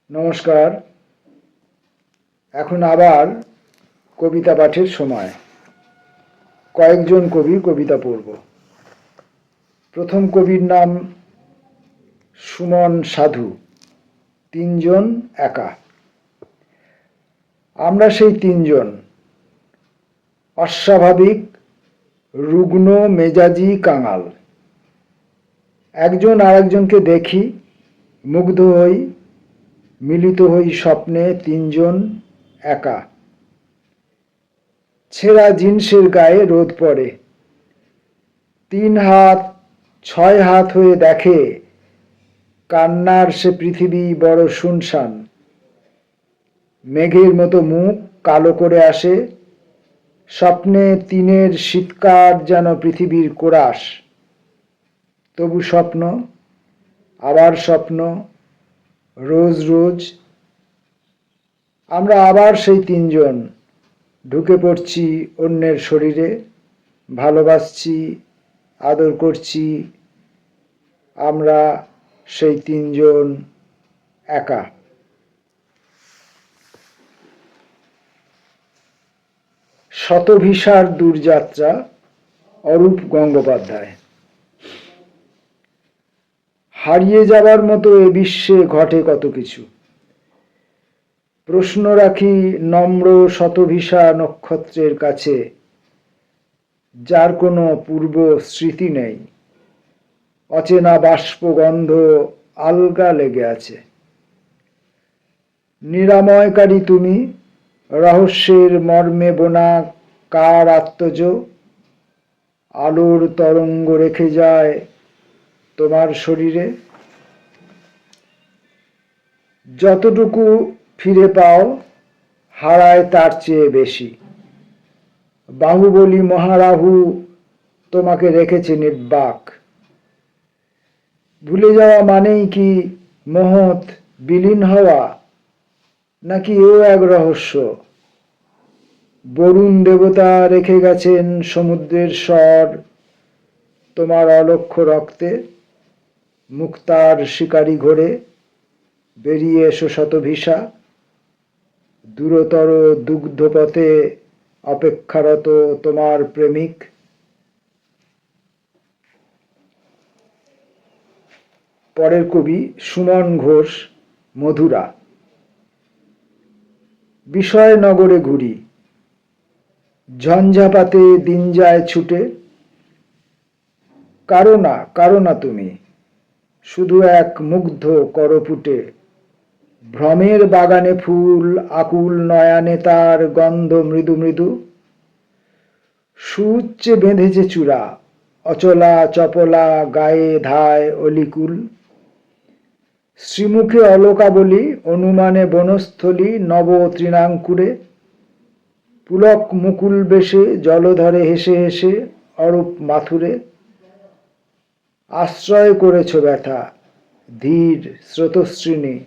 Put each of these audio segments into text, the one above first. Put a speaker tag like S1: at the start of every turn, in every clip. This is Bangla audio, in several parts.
S1: নমস্কার। এখন আবার কবিতা পাঠের সময়। কয়েকজন কবির কবিতা পড়ব। প্রথম কবির নাম সুমন সাধু। তিনজন একা। আমরা সেই তিনজন অস্বাভাবিক, রুগ্ন মেজাজি কাঙাল। একজন আরেকজনকে দেখি, মুগ্ধ হই, মিলিত হই স্বপ্নে। তিনজন একা। ছেঁড়া জিন্সের গায়ে রোদ পড়ে। 3 হাত 6 হাত হয়ে দেখে, কান্নার সে পৃথিবী বড় শুনশান। মেঘের মতো মুখ কালো করে আসে, স্বপ্নে তিনের শীতকার যেন পৃথিবীর কোরাস। তবু স্বপ্ন, আবার স্বপ্ন, রোজ রোজ। আমরা আবার সেই তিনজন, ঢুকে পড়ছি অন্যের শরীরে, ভালোবাসছি, আদর করছি। আমরা সেই তিনজন একা। শতভিসার দূরযাত্রা, অরূপ গঙ্গোপাধ্যায়। হারিয়ে যাবার মতো এ বিশ্বে ঘটে কত কিছু। প্রশ্ন রাখি নম্র শতভিসা নক্ষত্রের কাছে, যার কোনো পূর্ব স্মৃতি নেই। অচেনা বাষ্পগন্ধ আলগা লেগে আছে। নিরাময়কারী তুমি, রহস্যের মর্মে বোনা কার আত্মজ। আলোর তরঙ্গ রেখে যায় তোমার শরীরে। যতটুকু ফিরে পাও, হারায় তার চেয়ে বেশি। বাহুবলী মহারাহু তোমাকে রেখেছে নির্বাক। ভুলে যাওয়া মানেই কি মহৎ বিলীন হওয়া, নাকি এও এক রহস্য? বরুণ দেবতা রেখে গেছেন সমুদ্রের স্বর তোমার অলক্ষ্য রক্তে। মুক্তার শিকারী ঘোরে, বেরিয়ে এসো শতভিসা। দূরতর দুগ্ধপথে অপেক্ষারত তোমার প্রেমিক। পরের কবি সুমন ঘোষ, মধুরা। বিষয়নগরে ঘুরি, ঝঞ্ঝাপাতে দিন যায় ছুটে। কারো না তুমি, শুধু এক মুগ্ধ করপুটে। ভ্রমের বাগানে ফুল, আকুল নয়নে তার গন্ধ মৃদু মৃদু। সুউচ্চে বেঁধেছে চূড়া, অচলা চপলা গায়ে ধায় অলিকুল। শ্রীমুখে অলকা বলি, অনুমানে বনস্থলী নব তৃণাঙ্কুরে। পুলক মুকুল বেশে জলধরে হেসে হেসে অরূপ মাথুরে। আশ্রয় করেছ ব্যথা, ধীর স্রোতস্বিনী।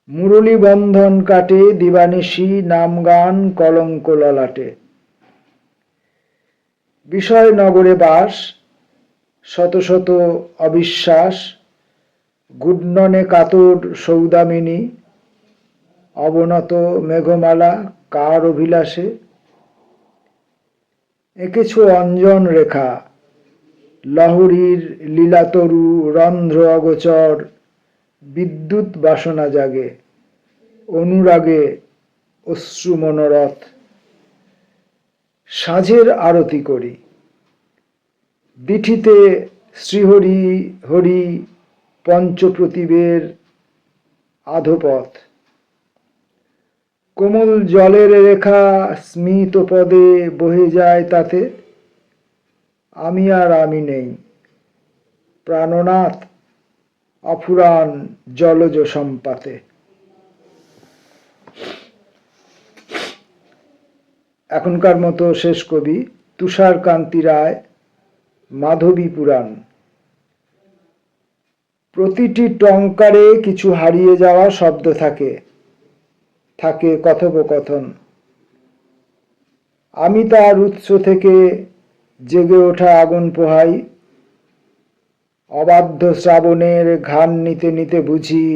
S1: মুরলী বন্ধন কাটে দিবানিশি, নাম গান কলঙ্ক ললাটে। বিষয়নগরে বাস, শত শত অবিশ্বাস। গুডননে কাতর সৌদামিনী, অবনত মেঘমালা কার অভিলাষে। এঁকেছ অঞ্জন রেখা, লহরীর লীলাতরু রন্ধ্র অগোচর। বিদ্যুৎ বাসনা জাগে, অনুরাগে অশ্রু মনোরথ। সাঁঝের আরতি করি, দিঠিতে শ্রীহরি হরি পঞ্চপ্রতিবের আধপথ। কোমল জলের রেখা স্মিত পদে বহে যায় তাতে। আমি আর আমি নেই, প্রাণনাথ অফুরান জলজ সম্পাতে। এখনকার মতো শেষ কবি তুষারকান্তি রায়, মাধবী পুরাণ। প্রতিটি টঙ্কারে কিছু হারিয়ে যাওয়া শব্দ থাকে, থাকে কথোপকথন। আমি তার উৎস থেকে জেগে ওঠা আগুন পোহাই। অবাধ্য শ্রাবণের ঘ্রাণ নিতে নিতে বুঝি,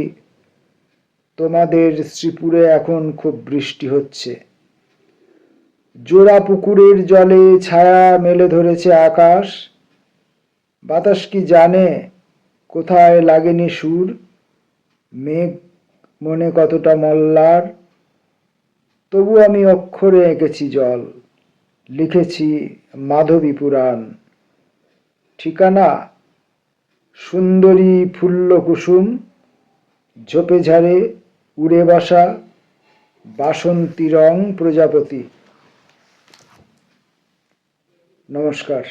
S1: তোমাদের শ্রীপুরে এখন খুব বৃষ্টি হচ্ছে। জোড়া পুকুরের জলে ছায়া মেলে ধরেছে আকাশ। বাতাস কি জানে কোথায় লাগেনি সুর? মেঘ মনে কতটা মল্লার, তবু আমি অক্ষরে এঁকেছি জল, লিখেছি মাধবী পুরাণ। ঠিকানা সুন্দরী ফুল্ল কুসুম, ঝোপে ঝাড়ে উড়ে বসা বাসন্তী রং প্রজাপতি। নমস্কার।